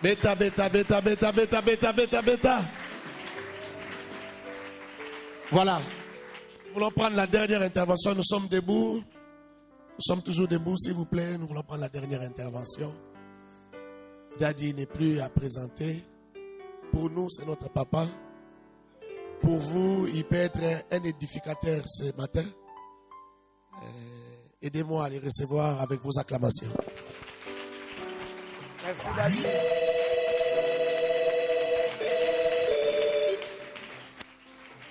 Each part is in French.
Beta, beta, beta, beta, beta, beta, beta, beta. Voilà. Nous voulons prendre la dernière intervention. Nous sommes debout. Nous sommes toujours debout, s'il vous plaît. Nous voulons prendre la dernière intervention. Daddy n'est plus à présenter. Pour nous, c'est notre papa. Pour vous, il peut être un édificateur ce matin. Aidez-moi à les recevoir avec vos acclamations. Merci, Daddy.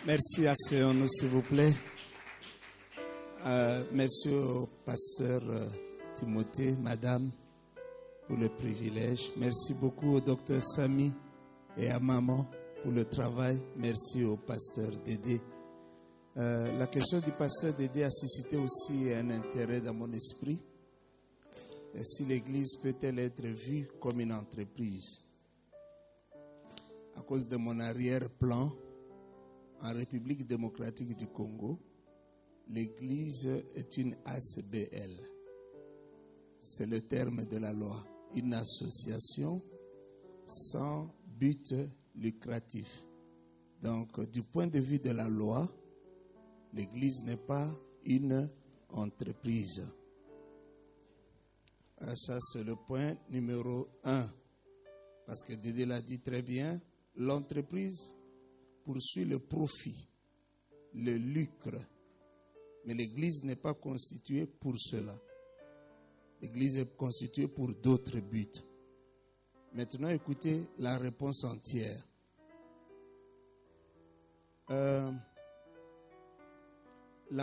Merci à Céon, s'il vous plaît. Merci au pasteur Timothée, madame, pour le privilège. Merci beaucoup au docteur Samy et à maman pour le travail. Merci au pasteur Dédé. La question du pasteur Dédé a suscité aussi un intérêt dans mon esprit. Si l'Église peut-elle être vue comme une entreprise? À cause de mon arrière-plan, en République démocratique du Congo, l'Église est une ASBL. C'est le terme de la loi. Une association sans but lucratif. Donc, du point de vue de la loi, l'Église n'est pas une entreprise. Ça, c'est le point numéro 1. Parce que Dédé l'a dit très bien, l'entreprise poursuit le profit, le lucre. Mais l'Église n'est pas constituée pour cela. L'Église est constituée pour d'autres buts. Maintenant, écoutez la réponse entière. La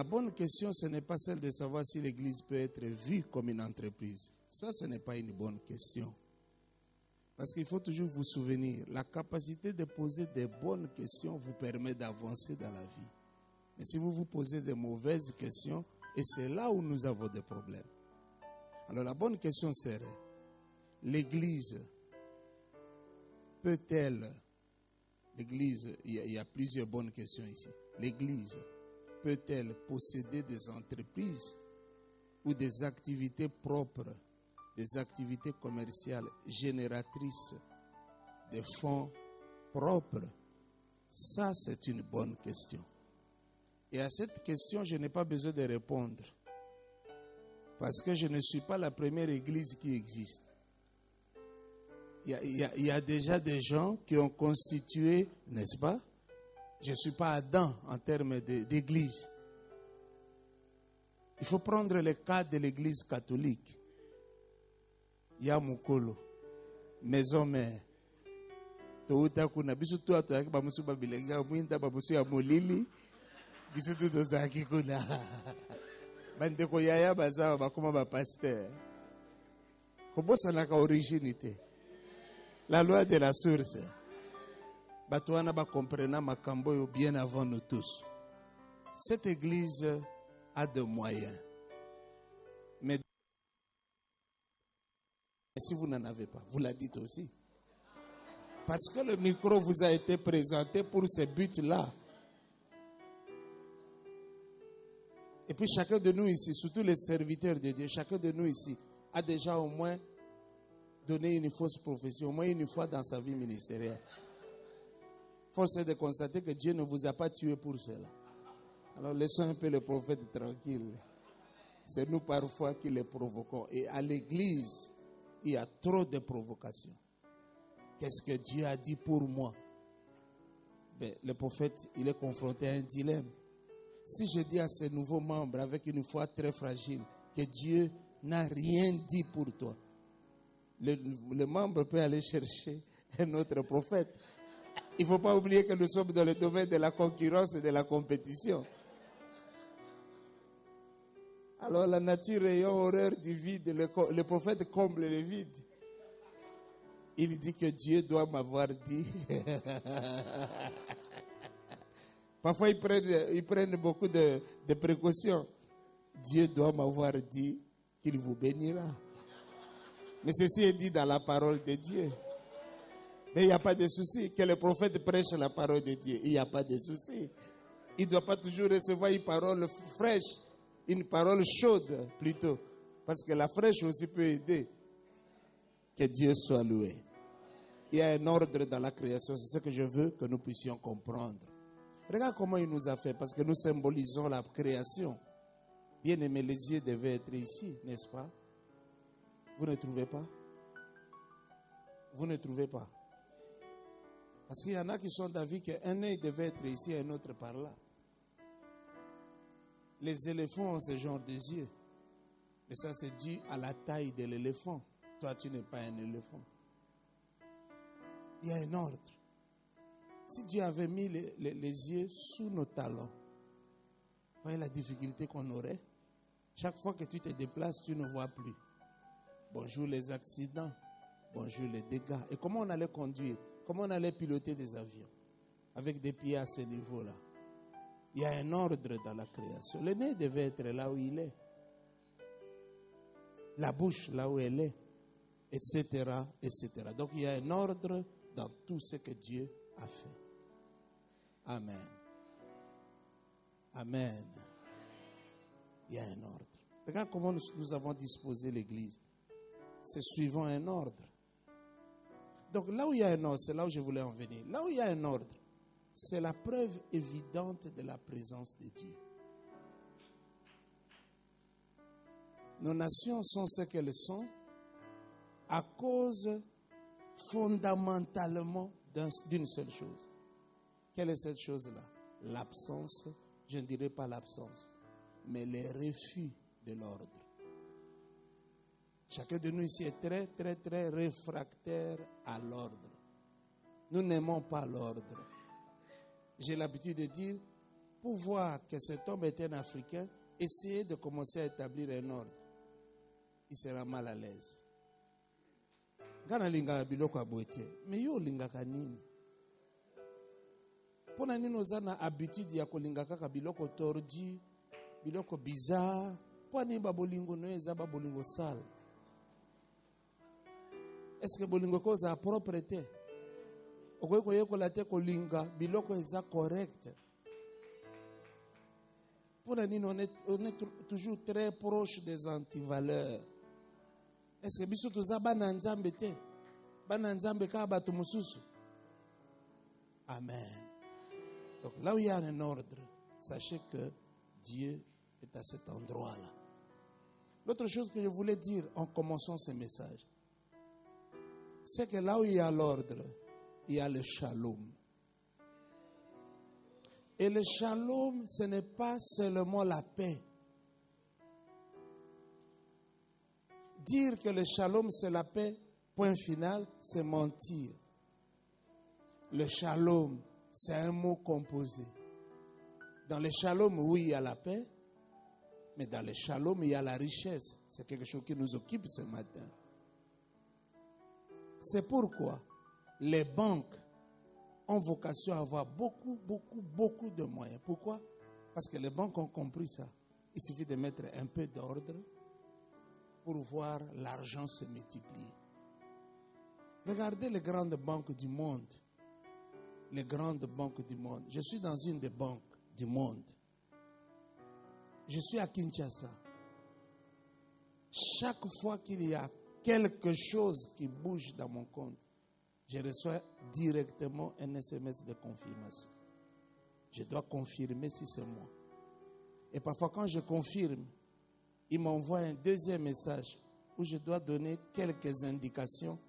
bonne question, ce n'est pas celle de savoir si l'Église peut être vue comme une entreprise. Ça, ce n'est pas une bonne question. Parce qu'il faut toujours vous souvenir, la capacité de poser des bonnes questions vous permet d'avancer dans la vie. Mais si vous vous posez de mauvaises questions, et c'est là où nous avons des problèmes. Alors la bonne question serait, l'Église peut-elle, l'Église, il y a plusieurs bonnes questions ici. L'Église peut-elle posséder des entreprises ou des activités propres, des activités commerciales génératrices de fonds propres? Ça, c'est une bonne question. Et à cette question, je n'ai pas besoin de répondre. Parce que je ne suis pas la première église qui existe. Il y a déjà des gens qui ont constitué, n'est-ce pas? Je ne suis pas Adam en termes d'église. Il faut prendre le cas de l'église catholique. Yamukolo, maison mère. Touta kuna bisu tu atoyaki bamusu babilenga mwinda bamusu ya molili bisu tu tozaki kuna. Bandeko yaya bazawa bakoma ba pasteur. Kobosa naka originité. La loi de la source. Batouana ba comprena makambo yo bien avant nous tous. Cette église a des moyens. Mais si vous n'en avez pas, vous la dites aussi. Parce que le micro vous a été présenté pour ce but-là. Et puis chacun de nous ici, surtout les serviteurs de Dieu, chacun de nous ici a déjà au moins donné une fausse profession, au moins une fois dans sa vie ministérielle. Force est de constater que Dieu ne vous a pas tué pour cela. Alors laissons un peu le prophète tranquille. C'est nous parfois qui les provoquons. Et à l'église, il y a trop de provocations. Qu'est-ce que Dieu a dit pour moi? Le prophète, il est confronté à un dilemme. Si je dis à ces nouveaux membres avec une foi très fragile que Dieu n'a rien dit pour toi, le membre peut aller chercher un autre prophète. Il ne faut pas oublier que nous sommes dans le domaine de la concurrence et de la compétition. Alors la nature ayant horreur du vide, le prophète comble le vide. Il dit que Dieu doit m'avoir dit. Parfois ils prennent beaucoup de précautions. Dieu doit m'avoir dit qu'il vous bénira. Mais ceci est dit dans la parole de Dieu. Mais il n'y a pas de souci. Que le prophète prêche la parole de Dieu. Il n'y a pas de souci. Il ne doit pas toujours recevoir une parole fraîche. Une parole chaude plutôt. Parce que la fraîche aussi peut aider. Que Dieu soit loué. Il y a un ordre dans la création. C'est ce que je veux que nous puissions comprendre. Regarde comment il nous a fait, parce que nous symbolisons la création. Bien aimé, les yeux devaient être ici, n'est-ce pas? Vous ne trouvez pas? Vous ne trouvez pas? Parce qu'il y en a qui sont d'avis qu'un œil devait être ici et un autre par là. Les éléphants ont ce genre de yeux. Mais ça, c'est dû à la taille de l'éléphant. Toi, tu n'es pas un éléphant. Il y a un ordre. Si Dieu avait mis les yeux sous nos talons, voyez la difficulté qu'on aurait. Chaque fois que tu te déplaces, tu ne vois plus. Bonjour les accidents. Bonjour les dégâts. Et comment on allait conduire? Comment on allait piloter des avions? Avec des pieds à ce niveau-là. Il y a un ordre dans la création. Le nez devait être là où il est. La bouche là où elle est. Etc. etc. Donc il y a un ordre dans tout ce que Dieu a fait. Amen. Amen. Il y a un ordre. Regarde comment nous avons disposé l'église. C'est suivant un ordre. Donc là où il y a un ordre, c'est là où je voulais en venir. Là où il y a un ordre, c'est la preuve évidente de la présence de Dieu. Nos nations sont ce qu'elles sont à cause fondamentalement d'une seule chose. Quelle est cette chose-là? L'absence, je ne dirais pas l'absence, mais les refus de l'ordre. Chacun de nous ici est très, très, très réfractaire à l'ordre. Nous n'aimons pas l'ordre. J'ai l'habitude de dire, pour voir que cet homme est un Africain, essayez de commencer à établir un ordre. Il sera mal à l'aise. Gana linga biloko aboete, mais yo linga kanini. Pona nini ozana habitude ya kolinga kaka biloko tordu, biloko bizarre, pona ba bolingo no eza ba bolingo sale. Est-ce que bolingo ko za propreté? Okoy ko yekola te kolinga biloko eza correct. Pona nini on est toujours très proche des antivaleurs. Est-ce que biso toza bana nzambe te? Bana nzambe ka bato mususu. Amen. Donc là où il y a un ordre, sachez que Dieu est à cet endroit-là. L'autre chose que je voulais dire en commençant ce message, c'est que là où il y a l'ordre, il y a le shalom. Et le shalom, ce n'est pas seulement la paix. Dire que le shalom c'est la paix, point final, c'est mentir. Le shalom, c'est un mot composé. Dans le shalom, oui, il y a la paix, mais dans le shalom, il y a la richesse. C'est quelque chose qui nous occupe ce matin. C'est pourquoi les banques ont vocation à avoir beaucoup de moyens. Pourquoi? Parce que les banques ont compris ça. Il suffit de mettre un peu d'ordre pour voir l'argent se multiplier. Regardez les grandes banques du monde. Les grandes banques du monde. Je suis dans une des banques du monde. Je suis à Kinshasa. Chaque fois qu'il y a quelque chose qui bouge dans mon compte, je reçois directement un SMS de confirmation. Je dois confirmer si c'est moi. Et parfois quand je confirme, il m'envoie un deuxième message où je dois donner quelques indications.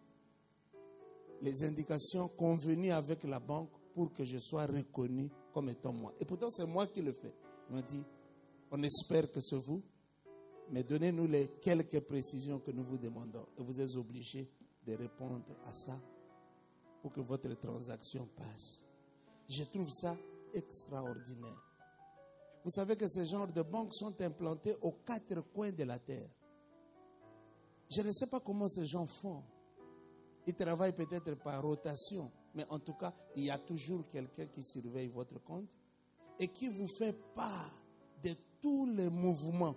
Les indications convenues avec la banque pour que je sois reconnu comme étant moi. Et pourtant, c'est moi qui le fais. Il m'a dit, on espère que c'est vous, mais donnez-nous les quelques précisions que nous vous demandons. Et vous êtes obligé de répondre à ça pour que votre transaction passe. Je trouve ça extraordinaire. Vous savez que ces genres de banques sont implantées aux quatre coins de la terre. Je ne sais pas comment ces gens font. Ils travaillent peut-être par rotation, mais en tout cas, il y a toujours quelqu'un qui surveille votre compte et qui vous fait part de tous les mouvements.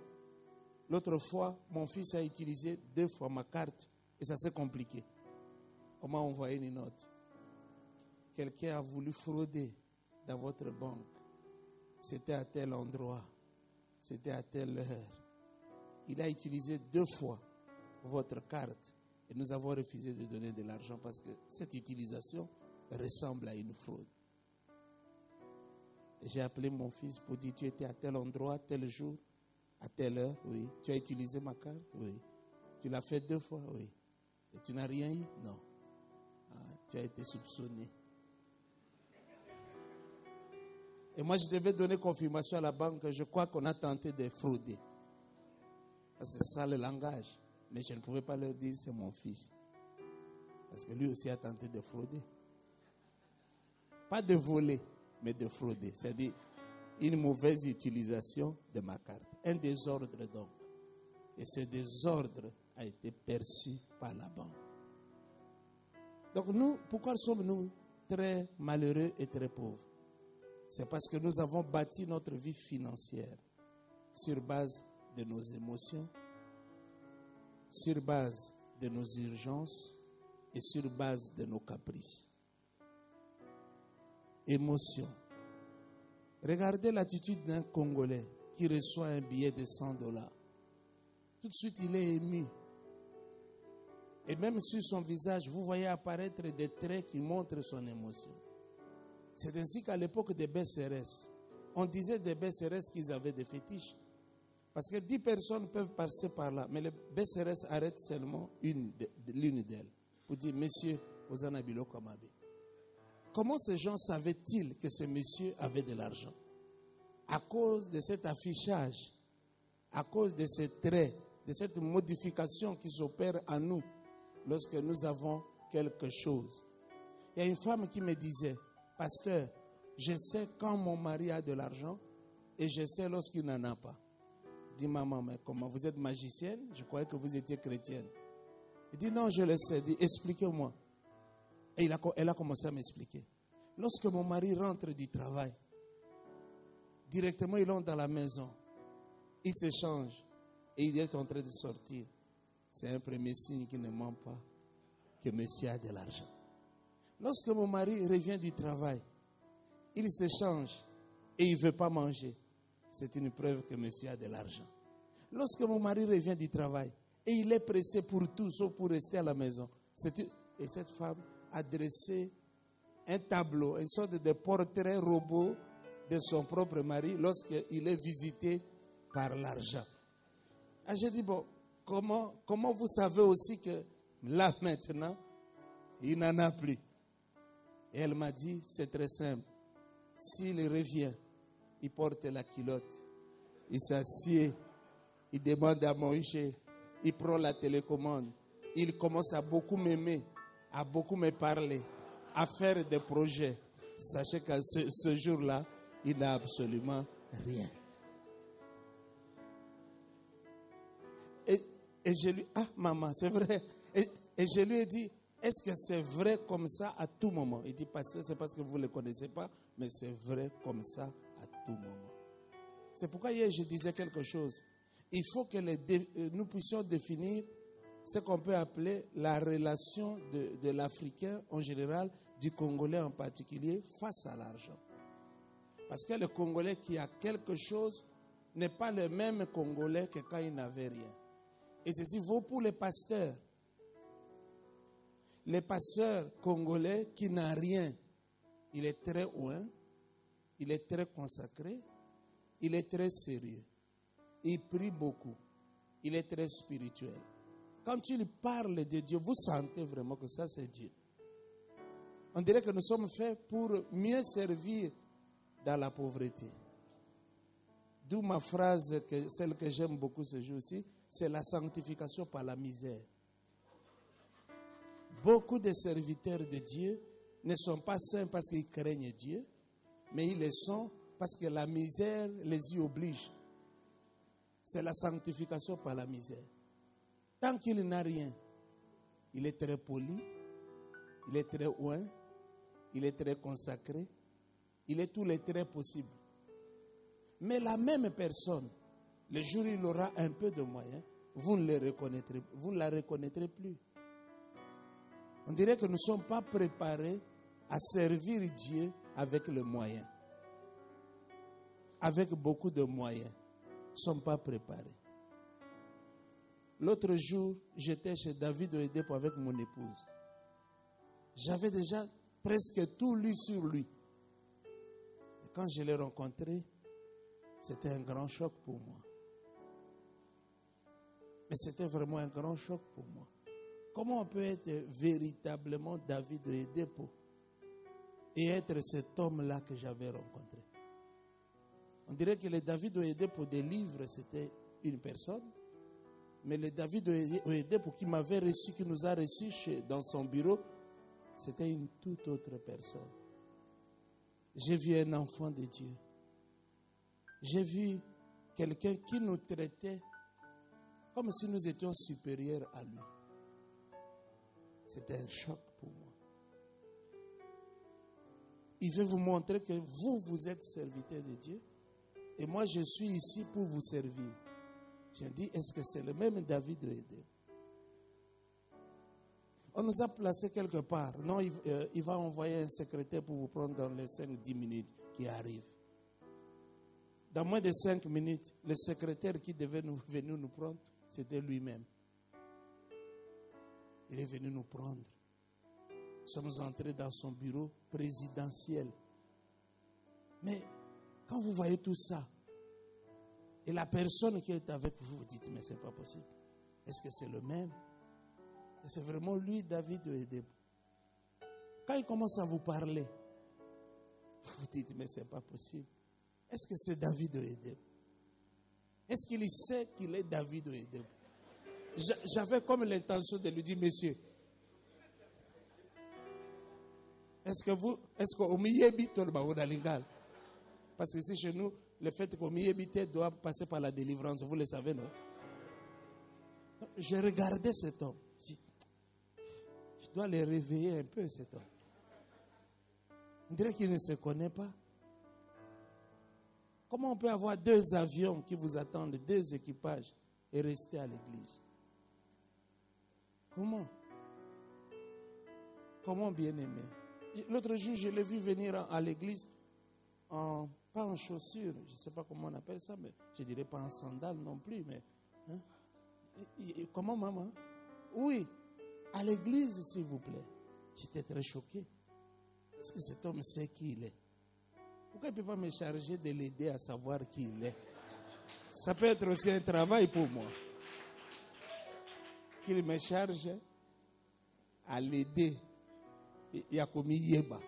L'autre fois, mon fils a utilisé 2 fois ma carte et ça s'est compliqué. On m'a envoyé une note. Quelqu'un a voulu frauder dans votre banque. C'était à tel endroit. C'était à telle heure. Il a utilisé 2 fois votre carte Et nous avons refusé de donner de l'argent parce que cette utilisation ressemble à une fraude. Et j'ai appelé mon fils pour dire, tu étais à tel endroit, tel jour, à telle heure, oui. Tu as utilisé ma carte, oui. Tu l'as fait 2 fois, oui. Et tu n'as rien eu, non. Tu as été soupçonné. Et moi, je devais donner confirmation à la banque. Je crois qu'on a tenté de frauder. Parce que c'est ça le langage. Mais je ne pouvais pas leur dire, c'est mon fils. Parce que lui aussi a tenté de frauder. Pas de voler, mais de frauder. C'est-à-dire une mauvaise utilisation de ma carte. Un désordre donc. Et ce désordre a été perçu par la banque. Donc nous, pourquoi sommes-nous très malheureux et très pauvres? C'est parce que nous avons bâti notre vie financière sur base de nos émotions, sur base de nos urgences et sur base de nos caprices. Émotion. Regardez l'attitude d'un Congolais qui reçoit un billet de $100. Tout de suite, il est ému. Et même sur son visage, vous voyez apparaître des traits qui montrent son émotion. C'est ainsi qu'à l'époque des BCRS, on disait des BCRS qu'ils avaient des fétiches. Parce que 10 personnes peuvent passer par là, mais les BCRS arrêtent seulement l'une d'elles pour dire, monsieur, Ozana Bilo Kamabe. Comment ces gens savaient-ils que ce monsieur avait de l'argent? À cause de cet affichage, à cause de ces traits, de cette modification qui s'opère en nous lorsque nous avons quelque chose. Il y a une femme qui me disait, pasteur, je sais quand mon mari a de l'argent et je sais lorsqu'il n'en a pas. Je dis, maman, mais comment? Vous êtes magicienne? Je croyais que vous étiez chrétienne. Il dit, non, je le sais. Il dit, expliquez-moi. Et elle a commencé à m'expliquer. Lorsque mon mari rentre du travail, directement il entre dans la maison, il s'échange et il est en train de sortir. C'est un premier signe qui ne ment pas, que monsieur a de l'argent. Lorsque mon mari revient du travail, il s'échange et il ne veut pas manger. C'est une preuve que monsieur a de l'argent. Lorsque mon mari revient du travail et il est pressé pour tout, sauf pour rester à la maison. Et cette femme a dressé un tableau, une sorte de portrait robot de son propre mari lorsqu'il est visité par l'argent. Ah, j'ai dit, bon, comment vous savez aussi que là maintenant, il n'en a plus? Et elle m'a dit, c'est très simple. S'il revient, il porte la culotte, il s'assied, il demande à manger, il prend la télécommande, il commence à beaucoup m'aimer, à beaucoup me parler, à faire des projets. Sachez qu'à ce jour-là, il n'a absolument rien. Et je lui maman, c'est vrai. Et je lui ai dit, est-ce que c'est vrai comme ça à tout moment? Il dit, c'est parce que vous ne le connaissez pas, mais c'est vrai comme ça à tout moment. C'est pourquoi hier je disais quelque chose. Il faut que nous puissions définir ce qu'on peut appeler la relation de l'Africain en général, du Congolais en particulier, face à l'argent. Parce que le Congolais qui a quelque chose n'est pas le même Congolais que quand il n'avait rien. Et ceci vaut pour les pasteurs. Les pasteurs congolais qui n'ont rien, il est très loin, il est très consacré, il est très sérieux, il prie beaucoup, il est très spirituel. Quand il parle de Dieu, vous sentez vraiment que ça c'est Dieu. On dirait que nous sommes faits pour mieux servir dans la pauvreté. D'où ma phrase, celle que j'aime beaucoup ce jour-ci, c'est la sanctification par la misère. Beaucoup de serviteurs de Dieu ne sont pas saints parce qu'ils craignent Dieu, mais ils le sont parce que la misère les y oblige. C'est la sanctification par la misère. Tant qu'il n'a rien, il est très poli, il est très oint, il est très consacré, il est tous les traits possibles. Mais la même personne, le jour où il aura un peu de moyens, vous ne la reconnaîtrez plus. On dirait que nous ne sommes pas préparés à servir Dieu avec le moyen. Avec beaucoup de moyens. Nous ne sommes pas préparés. L'autre jour, j'étais chez David Oyedepo avec mon épouse. J'avais déjà presque tout lu sur lui. Et quand je l'ai rencontré, c'était un grand choc pour moi. Mais c'était vraiment un grand choc pour moi. Comment on peut être véritablement David Oyedepo et être cet homme-là que j'avais rencontré? On dirait que le David Oyedepo des livres, c'était une personne. Mais le David Oyedepo qui m'avait reçu, qui nous a reçus dans son bureau, c'était une toute autre personne. J'ai vu un enfant de Dieu. J'ai vu quelqu'un qui nous traitait comme si nous étions supérieurs à lui. C'était un choc pour moi. Il veut vous montrer que vous êtes serviteur de Dieu. Et moi, je suis ici pour vous servir. Je dis, est-ce que c'est le même David Oyedepo? On nous a placés quelque part. Non, il va envoyer un secrétaire pour vous prendre dans les 5-10 minutes qui arrivent. Dans moins de 5 minutes, le secrétaire qui devait venir nous prendre, c'était lui-même. Il est venu nous prendre. Nous sommes entrés dans son bureau présidentiel. Mais quand vous voyez tout ça, et la personne qui est avec vous, vous dites, mais ce n'est pas possible. Est-ce que c'est le même? Et c'est vraiment lui, David Oyedepo. Quand il commence à vous parler, vous dites, mais ce n'est pas possible. Est-ce que c'est David Oyedepo? Est-ce qu'il sait qu'il est David Oyedepo? J'avais comme l'intention de lui dire, monsieur, est-ce qu'au Miyebi, parce que c'est chez nous, le fait qu'au Miyebi doit passer par la délivrance, vous le savez, non? Je regardais cet homme. Je dois le réveiller un peu, cet homme. On dirait qu'il ne se connaît pas. Comment on peut avoir 2 avions qui vous attendent, 2 équipages, et rester à l'église? Comment? Comment, bien-aimé? L'autre jour, je l'ai vu venir à l'église, pas en chaussures, je ne sais pas comment on appelle ça, mais je ne dirais pas en sandales non plus, mais... Hein? Comment, maman? Oui, à l'église, s'il vous plaît. J'étais très choqué. Est-ce que cet homme sait qui il est? Pourquoi il ne peut pas me charger de l'aider à savoir qui il est? Ça peut être aussi un travail pour moi. Qu'il me charge à l'aider. Il a commis Yeba.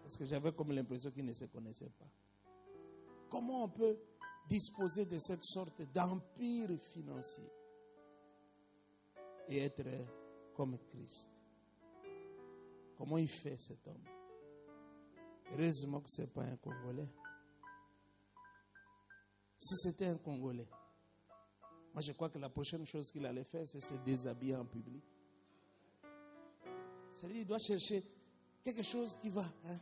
Parce que j'avais comme l'impression qu'il ne se connaissait pas. Comment on peut disposer de cette sorte d'empire financier et être comme Christ? Comment il fait cet homme? Heureusement que ce n'est pas un Congolais. Si c'était un Congolais, moi je crois que la prochaine chose qu'il allait faire, c'est se déshabiller en public. C'est-à-dire qu'il doit chercher quelque chose qui va. Hein?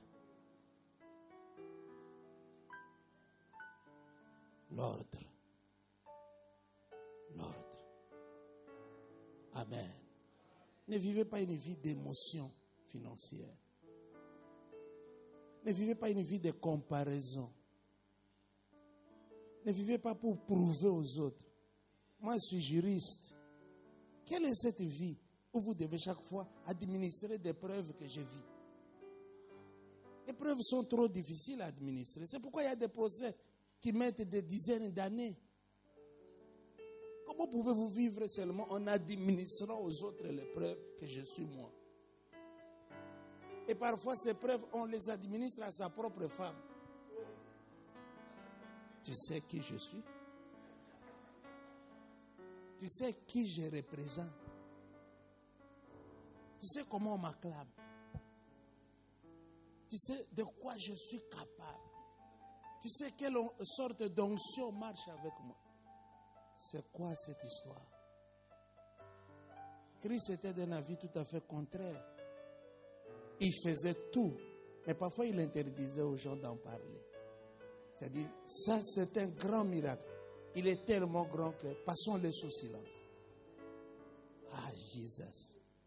L'ordre. L'ordre. Amen. Ne vivez pas une vie d'émotion financière. Ne vivez pas une vie de comparaison. Ne vivez pas pour prouver aux autres. Moi, je suis juriste. Quelle est cette vie où vous devez chaque fois administrer des preuves que je vis? Les preuves sont trop difficiles à administrer. C'est pourquoi il y a des procès qui mettent des dizaines d'années. Comment pouvez-vous vivre seulement en administrant aux autres les preuves que je suis moi? Et parfois, ces preuves, on les administre à sa propre femme. Tu sais qui je suis? Tu sais qui je représente? Tu sais comment on m'acclame? Tu sais de quoi je suis capable? Tu sais quelle sorte d'onction marche avec moi? C'est quoi cette histoire? Christ était d'un avis tout à fait contraire. Il faisait tout, mais parfois il interdisait aux gens d'en parler. C'est-à-dire, ça c'est un grand miracle. Il est tellement grand que passons-le sous silence. Ah, Jésus.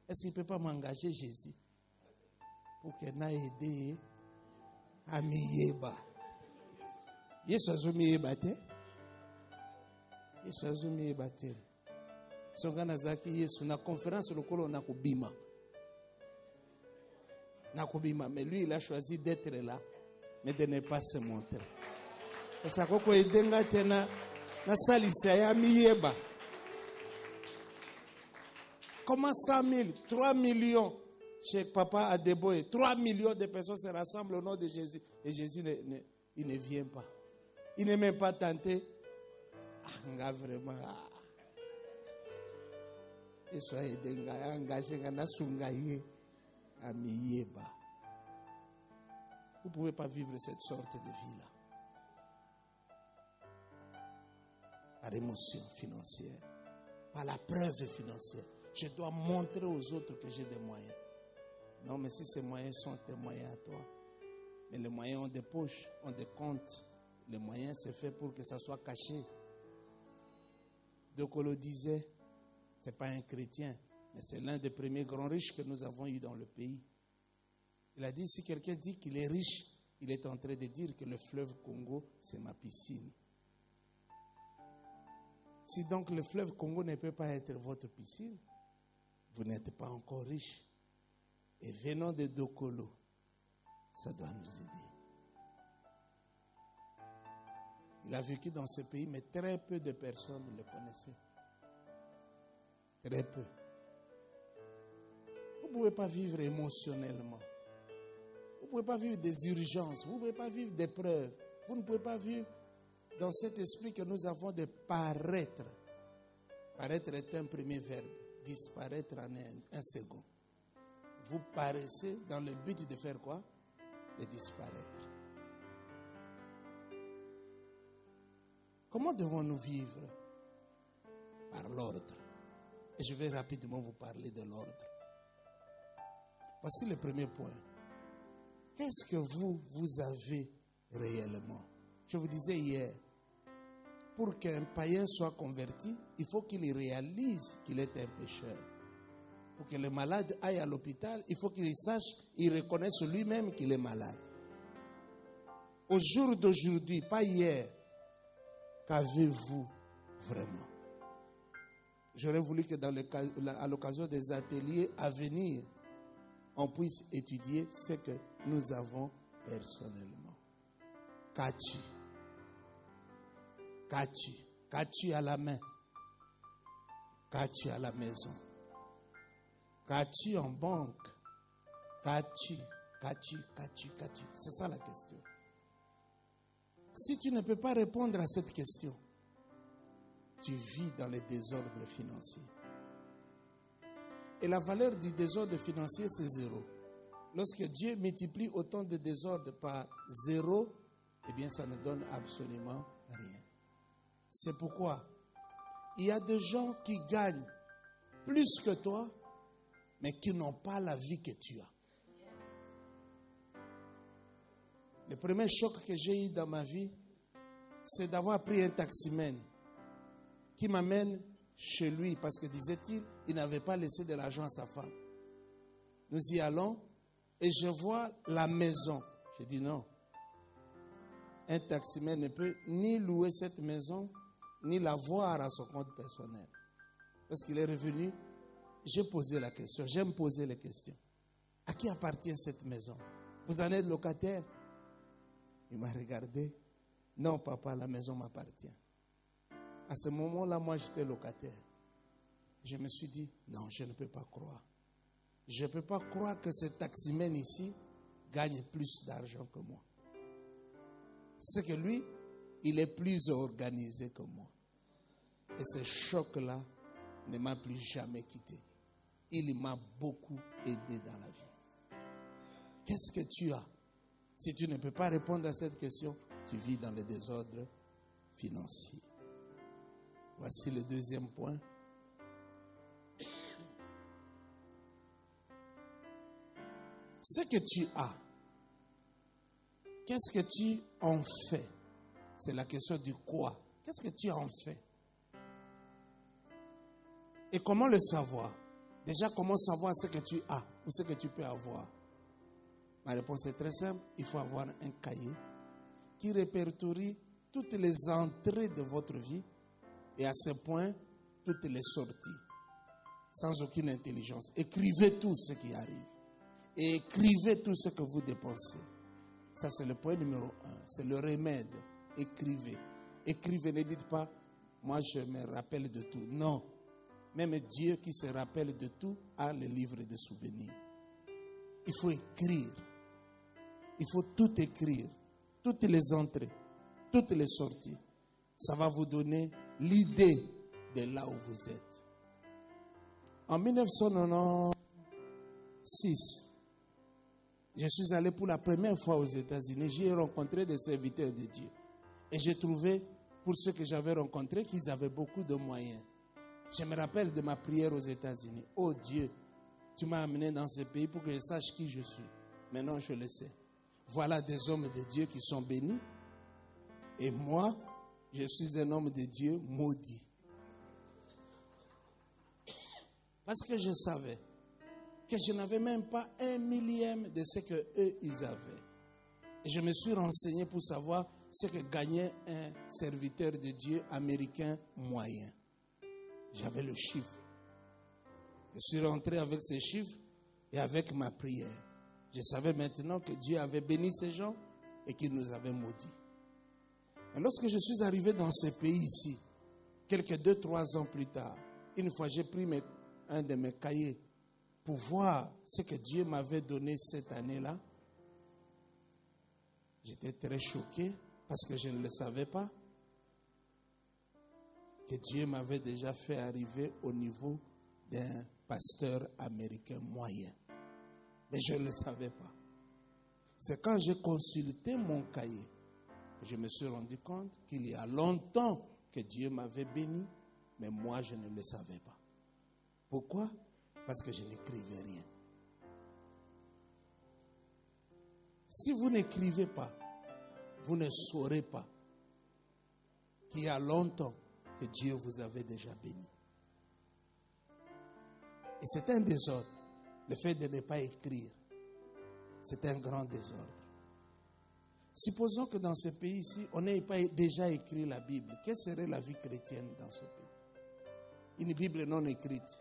Est-ce qu'il ne peut pas m'engager, Jésus, pour qu'il n'ait aidé à Miyeba? Yesu azumi ebate. Yesu azumi ebate. Songa nazaki Yesu na conférence lokolo na kubima. Mais lui, il a choisi d'être là, mais de ne pas se montrer. Et ça koko edenga tena na salisa ya miyeba. Comment 100 000, 3 millions chez Papa Adeboye, 3 millions de personnes se rassemblent au nom de Jésus. Et Jésus, il ne vient pas. Il n'est même pas tenté. Ah, vraiment. Et soit edenga engagé na sungaye à miyeba. Vous ne pouvez pas vivre cette sorte de vie-là. Par émotion financière, par la preuve financière. Je dois montrer aux autres que j'ai des moyens. Non, mais si ces moyens sont tes moyens à toi, mais les moyens ont des poches, ont des comptes. Les moyens, c'est fait pour que ça soit caché. Donc, on le disait, ce n'est pas un chrétien, mais c'est l'un des premiers grands riches que nous avons eu dans le pays. Il a dit, si quelqu'un dit qu'il est riche, il est en train de dire que le fleuve Congo, c'est ma piscine. Si donc le fleuve Congo ne peut pas être votre piscine, vous n'êtes pas encore riche. Et venant de Dokolo, ça doit nous aider. Il a vécu dans ce pays, mais très peu de personnes le connaissaient. Très peu. Vous ne pouvez pas vivre émotionnellement. Vous ne pouvez pas vivre des urgences. Vous ne pouvez pas vivre des preuves. Vous ne pouvez pas vivre dans cet esprit que nous avons de paraître. Paraître est un premier verbe. Disparaître en un second. Vous paraissez dans le but de faire quoi? De disparaître. Comment devons-nous vivre? Par l'ordre. Et je vais rapidement vous parler de l'ordre. Voici le premier point. Qu'est-ce que vous avez réellement? Je vous disais hier, pour qu'un païen soit converti, il faut qu'il réalise qu'il est un pécheur. Pour que le malade aille à l'hôpital, il faut qu'il sache, il reconnaisse lui-même qu'il est malade. Au jour d'aujourd'hui, pas hier, qu'avez-vous vraiment? J'aurais voulu que à l'occasion des ateliers à venir, on puisse étudier ce que nous avons personnellement. Qu'as-tu? Qu'as-tu? Qu'as-tu à la main? Qu'as-tu à la maison? Qu'as-tu en banque? Qu'as-tu? C'est ça la question. Si tu ne peux pas répondre à cette question, tu vis dans les désordres financiers. Et la valeur du désordre financier, c'est 0. Lorsque Dieu multiplie autant de désordres par 0, eh bien, ça ne donne absolument rien. C'est pourquoi il y a des gens qui gagnent plus que toi, mais qui n'ont pas la vie que tu as. Le premier choc que j'ai eu dans ma vie, c'est d'avoir pris un taximène qui m'amène chez lui parce que, disait-il, il n'avait pas laissé de l'argent à sa femme. Nous y allons et je vois la maison. Je dis non. Un taximène ne peut ni louer cette maison, ni la voir à son compte personnel. Lorsqu'il est revenu, j'ai posé la question. J'aime poser les questions. À qui appartient cette maison? Vous en êtes locataire? Il m'a regardé. Non, papa, la maison m'appartient. À ce moment-là, moi, j'étais locataire. Je me suis dit, non, je ne peux pas croire. Je ne peux pas croire que ce taximène ici gagne plus d'argent que moi. C'est que lui, il est plus organisé que moi. Et ce choc-là ne m'a plus jamais quitté. Il m'a beaucoup aidé dans la vie. Qu'est-ce que tu as? Si tu ne peux pas répondre à cette question, tu vis dans le désordre financier. Voici le deuxième point. Ce que tu as, qu'est-ce que tu en fais? C'est la question du quoi. Qu'est-ce que tu en fais? Et comment le savoir? Déjà, comment savoir ce que tu as ou ce que tu peux avoir? Ma réponse est très simple. Il faut avoir un cahier qui répertorie toutes les entrées de votre vie. Et à ce point, toutes les sorties, sans aucune intelligence. Écrivez tout ce qui arrive. Et écrivez tout ce que vous dépensez. Ça, c'est le point numéro 1. C'est le remède. Écrivez. Écrivez, ne dites pas, moi je me rappelle de tout. Non. Même Dieu qui se rappelle de tout a le livre de souvenirs. Il faut écrire. Il faut tout écrire. Toutes les entrées, toutes les sorties. Ça va vous donner l'idée de là où vous êtes. En 1996, je suis allé pour la première fois aux États-Unis. J'y ai rencontré des serviteurs de Dieu. Et j'ai trouvé, pour ceux que j'avais rencontrés, qu'ils avaient beaucoup de moyens. Je me rappelle de ma prière aux États-Unis. Oh Dieu, tu m'as amené dans ce pays pour que je sache qui je suis. Maintenant, je le sais. Voilà des hommes de Dieu qui sont bénis. Et moi, je suis un homme de Dieu maudit. Parce que je savais que je n'avais même pas 1/1000 de ce qu'eux, ils avaient. Et je me suis renseigné pour savoir ce que gagnait un serviteur de Dieu américain moyen. J'avais le chiffre. Je suis rentré avec ces chiffres et avec ma prière. Je savais maintenant que Dieu avait béni ces gens et qu'il nous avait maudits. Et lorsque je suis arrivé dans ce pays ici, quelques 2-3 ans plus tard, une fois j'ai pris un de mes cahiers pour voir ce que Dieu m'avait donné cette année-là. J'étais très choqué parce que je ne le savais pas. Que Dieu m'avait déjà fait arriver au niveau d'un pasteur américain moyen. Mais je ne le savais pas. C'est quand j'ai consulté mon cahier que je me suis rendu compte qu'il y a longtemps que Dieu m'avait béni, mais moi je ne le savais pas. Pourquoi? Parce que je n'écrivais rien. Si vous n'écrivez pas, vous ne saurez pas qu'il y a longtemps que Dieu vous avait déjà béni. Et c'est un désordre. Le fait de ne pas écrire, c'est un grand désordre. Supposons que dans ce pays-ci, on n'ait pas déjà écrit la Bible. Quelle serait la vie chrétienne dans ce pays? Une Bible non écrite.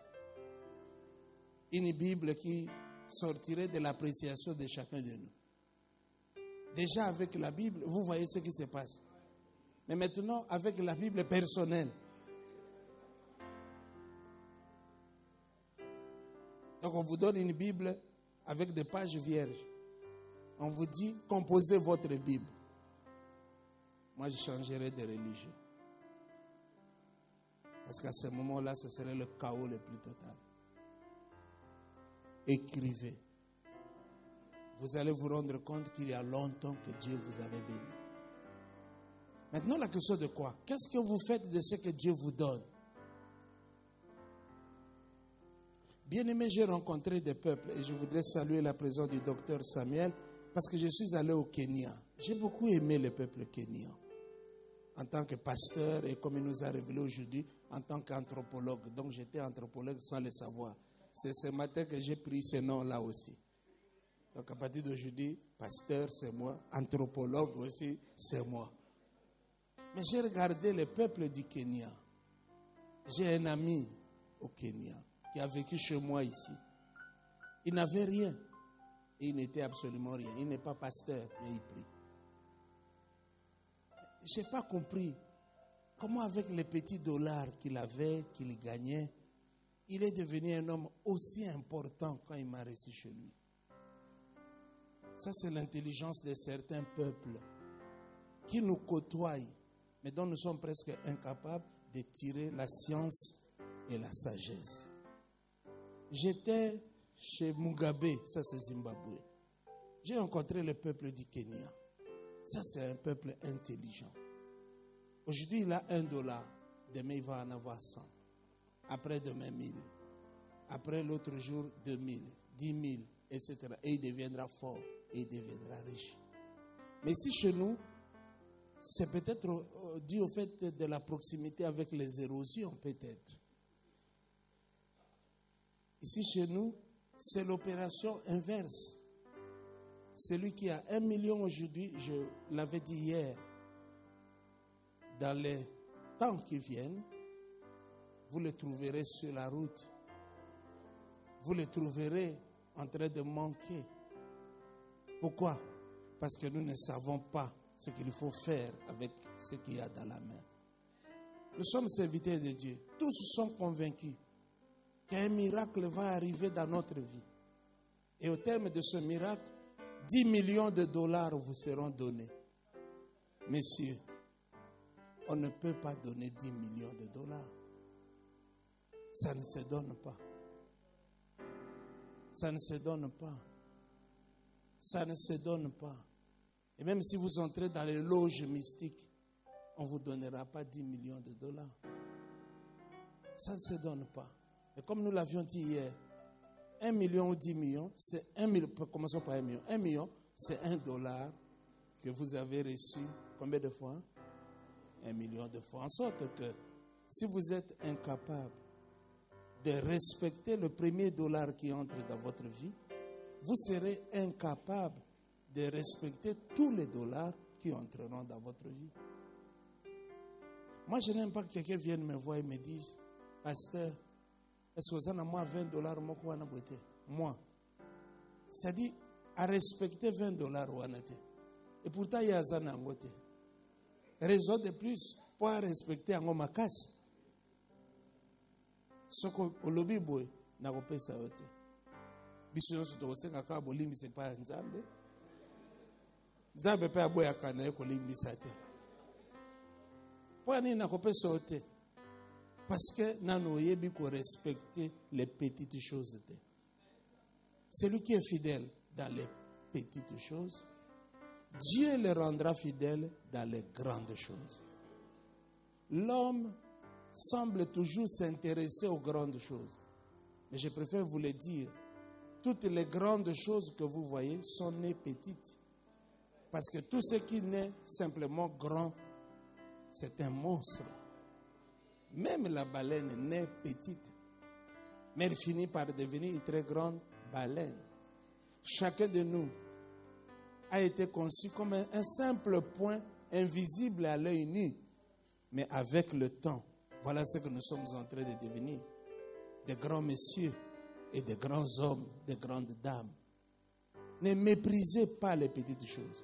Une Bible qui sortirait de l'appréciation de chacun de nous. Déjà avec la Bible, vous voyez ce qui se passe. Mais maintenant, avec la Bible personnelle. Donc on vous donne une Bible avec des pages vierges. On vous dit, composez votre Bible. Moi, je changerai de religion. Parce qu'à ce moment-là, ce serait le chaos le plus total. Écrivez. Vous allez vous rendre compte qu'il y a longtemps que Dieu vous avait béni. Maintenant, la question de quoi? Qu'est-ce que vous faites de ce que Dieu vous donne? Bien-aimé, j'ai rencontré des peuples et je voudrais saluer la présence du docteur Samuel parce que je suis allé au Kenya. J'ai beaucoup aimé le peuple kenyan en tant que pasteur et comme il nous a révélé aujourd'hui, en tant qu'anthropologue. Donc j'étais anthropologue sans le savoir. C'est ce matin que j'ai pris ce nom-là aussi. Donc à partir d'aujourd'hui, pasteur c'est moi, anthropologue aussi c'est moi. Mais j'ai regardé le peuple du Kenya. J'ai un ami au Kenya qui a vécu chez moi ici. Il n'avait rien. Il n'était absolument rien. Il n'est pas pasteur, mais il prie. Je n'ai pas compris comment avec les petits dollars qu'il avait, qu'il gagnait, il est devenu un homme aussi important quand il m'a reçu chez lui. Ça, c'est l'intelligence de certains peuples qui nous côtoient, mais dont nous sommes presque incapables de tirer la science et la sagesse. J'étais chez Mugabe, ça c'est Zimbabwe. J'ai rencontré le peuple du Kenya. Ça c'est un peuple intelligent. Aujourd'hui il a $1, demain il va en avoir 100. Après demain 1000. Après l'autre jour 2000, 10 000, etc. Et il deviendra fort et il deviendra riche. Mais ici chez nous, c'est peut-être dû au fait de la proximité avec les érosions peut-être. Ici chez nous, c'est l'opération inverse. Celui qui a 1 million aujourd'hui, je l'avais dit hier, dans les temps qui viennent, vous le trouverez sur la route. Vous le trouverez en train de manquer. Pourquoi? Parce que nous ne savons pas ce qu'il faut faire avec ce qu'il y a dans la main. Nous sommes serviteurs de Dieu. Tous sont convaincus qu'un miracle va arriver dans notre vie. Et au terme de ce miracle, 10 millions de dollars vous seront donnés. Messieurs, on ne peut pas donner 10 millions de dollars. Ça ne se donne pas. Ça ne se donne pas. Ça ne se donne pas. Et même si vous entrez dans les loges mystiques, on ne vous donnera pas 10 millions de dollars. Ça ne se donne pas. Et comme nous l'avions dit hier, 1 million ou 10 millions, c'est 1 million. Commençons par 1 million. 1 million, c'est $1 que vous avez reçu combien de fois? 1 million de fois. En sorte que si vous êtes incapable de respecter le premier dollar qui entre dans votre vie, vous serez incapable de respecter tous les dollars qui entreront dans votre vie. Moi, je n'aime pas que quelqu'un vienne me voir et me dise, pasteur, est-ce que vous avez moi $20 moi? C'est-à-dire, à respecter $20 et pourtant, il y a un angote. Raison de plus pour respecter un homme à casse. Ce que lobby boy n'a pas ça. Biso se doit se kaka bolimbi c'est pas nzambe. Nzambe pe aboya kana ko limbi sate. Pourquoi n'a pas ça? Parce que nano yebi ko respecter les petites choses. Celui qui est fidèle dans les petites choses, Dieu le rendra fidèle dans les grandes choses. L'homme semble toujours s'intéresser aux grandes choses. Mais je préfère vous le dire, toutes les grandes choses que vous voyez sont nées petites. Parce que tout ce qui naît simplement grand, c'est un monstre. Même la baleine naît petite, mais elle finit par devenir une très grande baleine. Chacun de nous a été conçu comme un simple point invisible à l'œil nu. Mais avec le temps, voilà ce que nous sommes en train de devenir. Des grands messieurs et des grands hommes, des grandes dames. Ne méprisez pas les petites choses.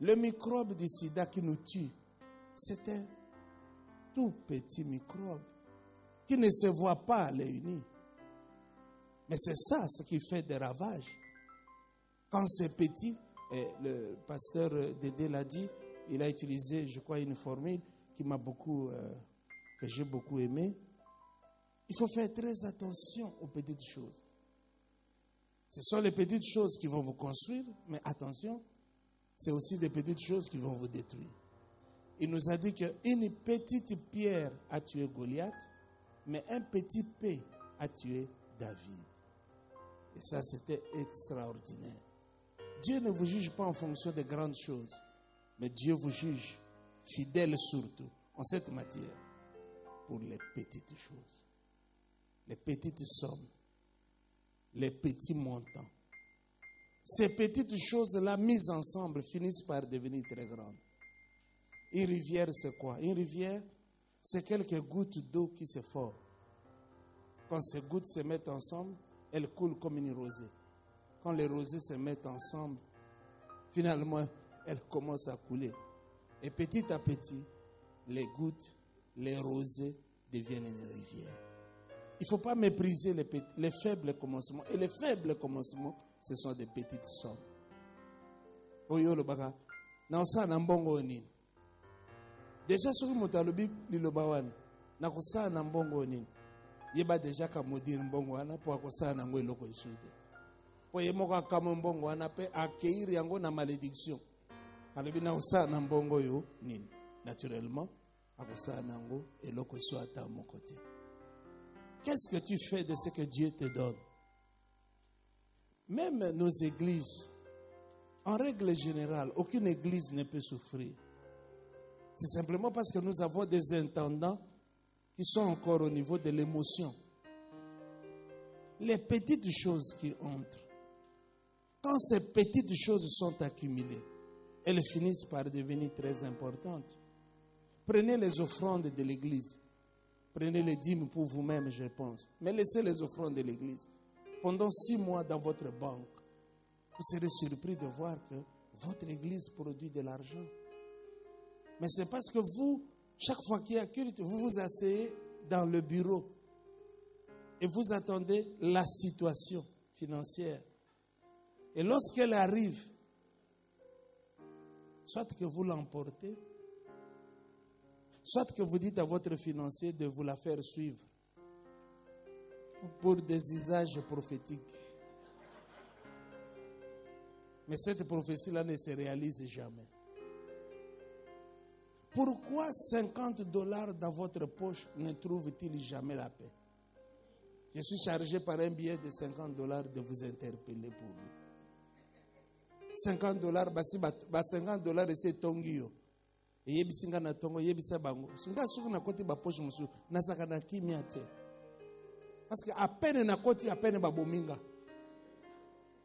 Le microbe du sida qui nous tue, c'est un tout petit microbe qui ne se voit pas à l'œil nu. Mais c'est ça ce qui fait des ravages. Quand c'est petit, et le pasteur Dédé l'a dit, il a utilisé, je crois, une formule qui m'a beaucoup, que j'ai beaucoup aimé. Il faut faire très attention aux petites choses. Ce sont les petites choses qui vont vous construire, mais attention, c'est aussi des petites choses qui vont vous détruire. Il nous a dit qu'une petite pierre a tué Goliath, mais un petit P a tué David. Et ça, c'était extraordinaire. Dieu ne vous juge pas en fonction des grandes choses, mais Dieu vous juge fidèle surtout en cette matière pour les petites choses, les petites sommes, les petits montants. Ces petites choses-là mises ensemble finissent par devenir très grandes. Une rivière, c'est quoi? Une rivière, c'est quelques gouttes d'eau qui se forment. Quand ces gouttes se mettent ensemble, elles coulent comme une rosée. Quand les rosées se mettent ensemble, finalement, elles commencent à couler. Et petit à petit, les gouttes, les rosées deviennent une rivière. Il ne faut pas mépriser les faibles commencements. Et les faibles commencements, ce sont des petites sommes. Déjà, sur le motalobi, lilobawan, na kosa na mbongo nini. Yeba déjà kamodiri mbongo wana po akosa na ngwe loko isude. Po yemoka kama mbongo wana pe accueillir yango na malédiction. Alobi na kosa na mbongo yo nini. Naturellement, akosa na ngo eloko isu ata mon côté. Qu'est-ce que tu fais de ce que Dieu te donne? Même nos églises, en règle générale, aucune église ne peut souffrir. C'est simplement parce que nous avons des intendants qui sont encore au niveau de l'émotion. Les petites choses qui entrent, quand ces petites choses sont accumulées, elles finissent par devenir très importantes. Prenez les offrandes de l'église. Prenez les dîmes pour vous-même, je pense. Mais laissez les offrandes de l'église. Pendant 6 mois dans votre banque, vous serez surpris de voir que votre église produit de l'argent. Mais c'est parce que vous, chaque fois qu'il y a culte, vous vous asseyez dans le bureau et vous attendez la situation financière. Et lorsqu'elle arrive, soit que vous l'emportez, soit que vous dites à votre financier de vous la faire suivre pour des usages prophétiques. Mais cette prophétie-là ne se réalise jamais. Pourquoi $50 dans votre poche ne trouve-t-il jamais la paix? Je suis chargé par un billet de $50 de vous interpeller pour lui. $50, $50 c'est tongio. Et yebisinga na tongo yebisa bango. Singa suku na koti ba poche musu nasaka na kimia te. Parce que à peine na koti à peine ba bominga.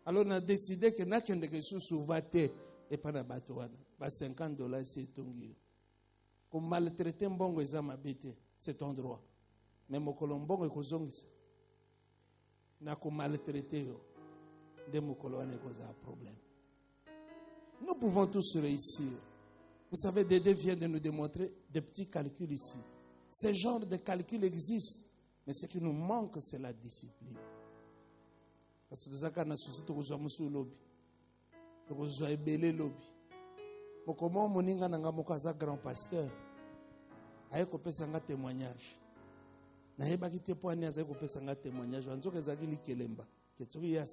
Alors on a décidé que na kende ke susu vate et pas na bato wana. Ba $50 c'est tongio. Comme maltraiter mbongo eza mabete, c'est ton droit. Mais mokolo mbongo ekozongisa. Na ko maltraiter yo. De mokolo wana ekoza problème. Nous pouvons tous réussir. Vous savez, Dédé vient de nous démontrer des petits calculs ici. Ce genre de calcul existe, mais ce qui nous manque, c'est la discipline. Parce que nous avons un souci, nous avons un lobby. Nous avons un belé lobby. Mais comment on a un grand pasteur? Il y a un témoignage. Il y a un témoignage. Il y a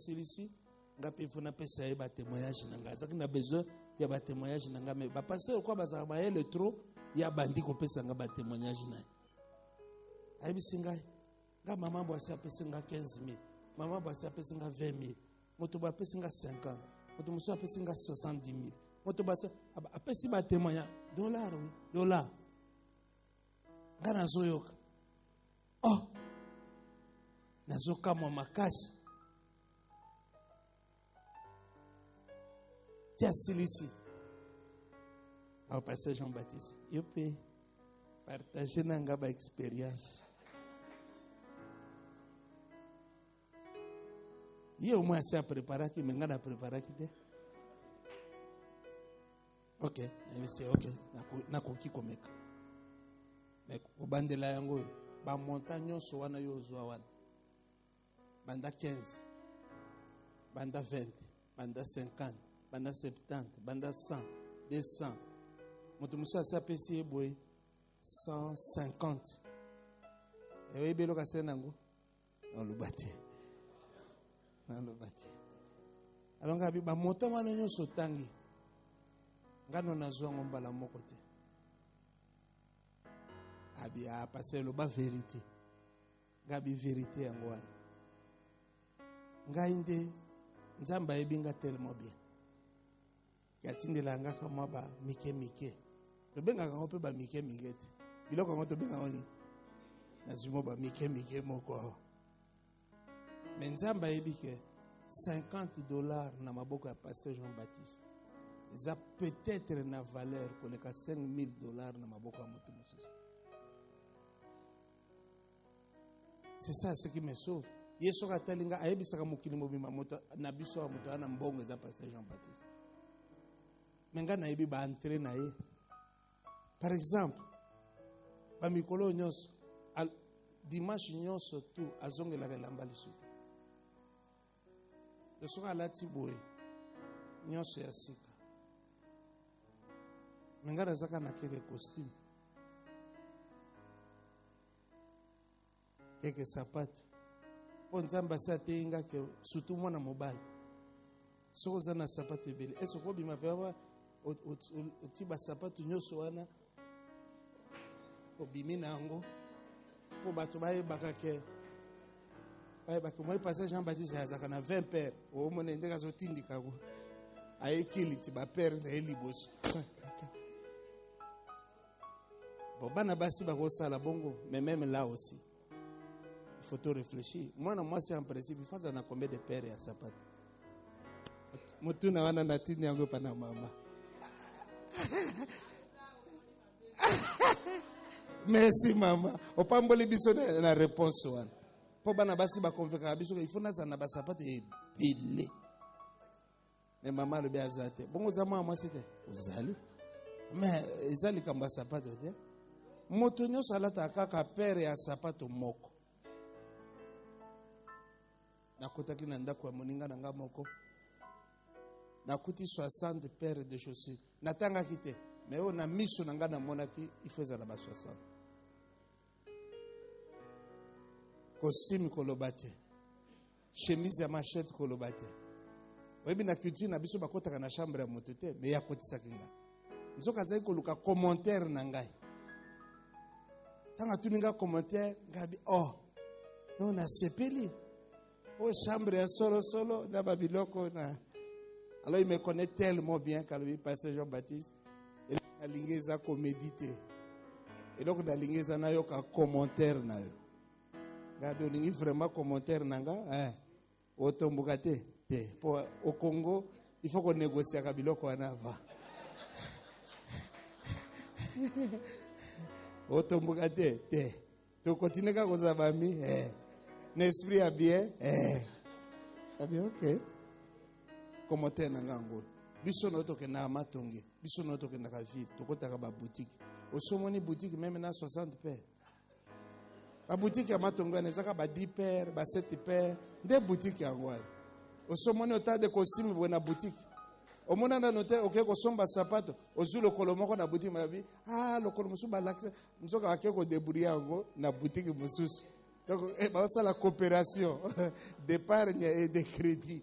ngapi funa pesa ya témoignage nanga zaki na besoin ya ba témoignage nanga me ba passer quoi ba ba ele trop ya bandi ko pesa nga ba témoignage na aibi singai nga mama boasi apesa nga 15000 mama boasi apesa nga 20000 moto ba pesa nga 50 moto muso apesa nga 70000 moto ba apesa ba témoignage dollar nga nazoyoka nazoka mwa makasi. Ici. Alors, pasteur Jean-Baptiste, je peux partager une expérience. Il y a au moins assez à préparer, mais il y a à préparer. Ok, c'est ok. Nakoki komeka. Mais au bandela yango, ba montagne so wana yo zwa wana. Banda 15, banda 20, banda 50. Banda 70, banda 100, 200. Motomusa sapesi eboy 150. Ewe belo kasena nango. On le battait. Alors ngabi ba moto wana nyoso tangi. Ngano nazwa ngomba la moko te. Abi a passer le ba vérité. Ngabi vérité yango wana. Ngainde nzamba ebinga tellement bien. Yatindela ngaka maba mike to benga ngo pe ba mike te biloko ngo to benga oni nazimo ba mike moko mais nzamba ebike $50 na maboko ya pasteur Jean-Baptiste ça peut-être na valeur pour les $5000 na maboko ya moto mususu. C'est ça ce qui me sauve. Yeso katalinga ayebisaka mokili mobima moto na biso moto na mbongo za pasteur Jean-Baptiste. Par exemple, bamikolo nyonso dimanche nyonso tu azongela kelamba lisuka. Soka lati boye nyonso ya sika. Mengana zaka na kele costume. Keke sapato. Po nzamba sa tenga ke surtout mwana mobali. Soko zana sapato ebele. Eso ko bima vewa otiba sapato nyoso wana obimina yango po bato bayebaka ke bayebaka moi passage Jean-Baptiste azaka na 20 pères omona ndeka zotindika ko ayekiliti ba père na eliboso bana basi bakosala bongo mais même là aussi il faut tout réfléchir. Moi c'est en principe il faut na combien de pères ya sapato mutuna wana natini yango pana mama Merci maman. O pamboli biso na réponse wana. Po bana basi ba convaincre biso il faut naza na ba sapato ebele. Mais maman le bien azate. Bongo za mama c'était ozali. Mais ezali kamba sapato te. Moto nyonso alata kaka pere ya sapato moko. Nakotaki na ndako ya moninga na nga moko. Nakuti 60 paires de chaussures. Natanga kite. Mais on a mis sur nanga na monaki, il faisait la bas 60. Costume kolobate. Chemise à machette kolobate. Webi na culture na biso bakota na chambre ya motete, mais ya kotisa kinga. Nzoka zai koluka commentaire na ngai. Tanga tuninga commentaire ngabi oh. Non na sepeli. Oh chambre ya solo na babiloko na. Alors il me connaît tellement bien quand le pasteur Jean-Baptiste et la lingeza ko méditer. Et donc la lingeza na yo ka commentaire na yo. Ngabi olingi vraiment commentaire nanga otombuka te. Pour au Congo, il faut qu'on négocie avec biloko wana va. Otombuka te. Tu continues ka kozaba mi n'esprit a bien a bien OK. Commentaire nanga ngo. Biso noto ke na matonge, biso noto ke na ka ville, tokotaka ba boutique. Osomoni boutique même na 60 paires. Ba boutique ya matonge ezaka ba 10 paires, ba 7 paires, des boutiques ya ngwa. Osomoni ota de costume bo na boutique. Omona na note OK ko somba sapato, ozu lokolo moko na boutique mabi. Lokolo musu ba lakse, nzoka ake ko débrouiller yango na boutique mususu. Donc ba ça la coopération d'épargne et de crédit.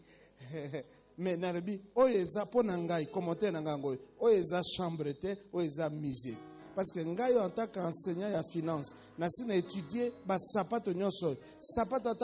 Mais narabi oyeza pona ngai commentaire na ngango oyeza chambre te oyeza musée parce que ngai en tant qu'enseignant ya finance na sina étudier ba sapato nyonso sapato